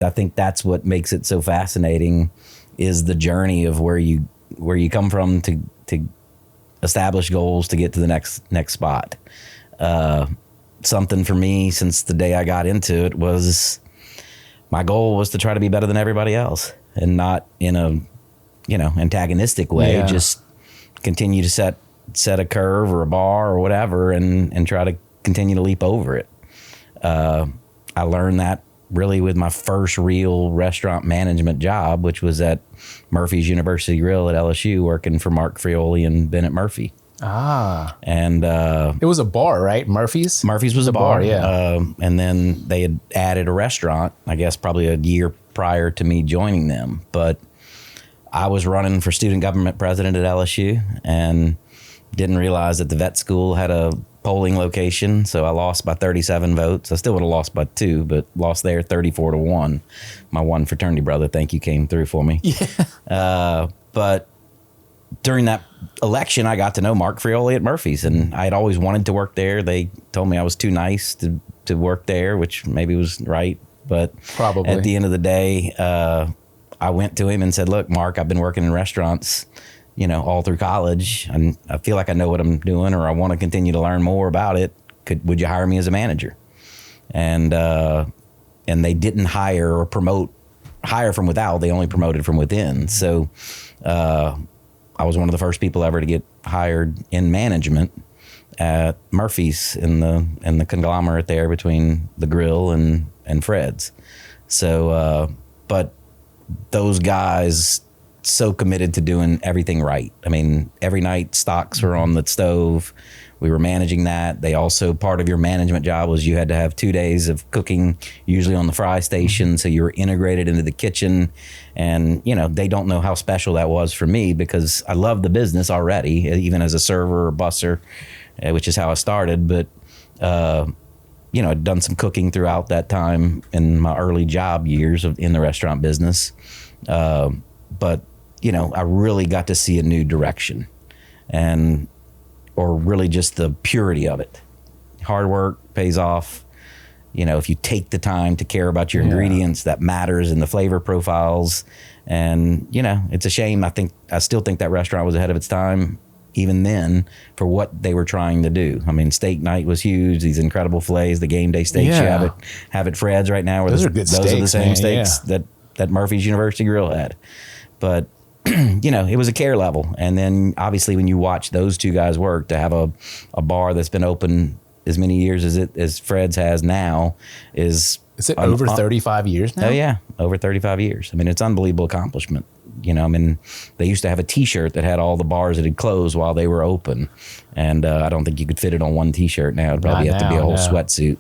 I think that's what makes it so fascinating, is the journey of where you come from to establish goals to get to the next spot. Something for me since the day I got into it was, my goal was to try to be better than everybody else, and not in a, antagonistic way. Yeah. Just continue to set a curve or a bar or whatever, and try to continue to leap over it. I learned that really with my first real restaurant management job, which was at Murphy's University Grill at LSU, working for Mark Frioli and Bennett Murphy. And it was a bar, right? Murphy's was a bar, yeah. And then they had added a restaurant, I guess probably a year prior to me joining them. But I was running for student government president at LSU and didn't realize that the vet school had a polling location, so I lost by 37 votes. I still would have lost by 2, but lost there 34-1. My one fraternity brother, thank you, came through for me. Yeah. But during that election, I got to know Mark Frioli at Murphy's, and I had always wanted to work there. They told me I was too nice to work there, which maybe was right, but probably at the end of the day, I went to him and said, "Look, Mark, I've been working in restaurants, all through college, and I feel like I know what I'm doing, or I want to continue to learn more about it. Would you hire me as a manager?" And they didn't hire from without. They only promoted from within. So I was one of the first people ever to get hired in management at Murphy's in the conglomerate there between the grill and Fred's. So, but those guys so committed to doing everything right. I mean, every night stocks were on the stove. We were managing that. They also, part of your management job was you had to have 2 days of cooking, usually on the fry station. So you were integrated into the kitchen. And, they don't know how special that was for me, because I loved the business already, even as a server or busser, which is how I started. But, I'd done some cooking throughout that time in my early job years in the restaurant business. But, I really got to see a new direction, or really just the purity of it. Hard work pays off. If you take the time to care about your ingredients, that matters, and the flavor profiles. And, it's a shame. I still think that restaurant was ahead of its time, even then, for what they were trying to do. I mean, steak night was huge. These incredible fillets, the game day steaks you have at Fred's right now. Those are good steaks, those are the same steaks yeah. that Murphy's University Grill had. But it was a care level. And then obviously when you watch those two guys work, to have a bar that's been open as many years as Fred's has now is it over 35 years now? Oh yeah, over 35 years. I mean, it's an unbelievable accomplishment. They used to have a T-shirt that had all the bars that had closed while they were open, and I don't think you could fit it on one T-shirt now. It'd probably have to be a whole sweatsuit.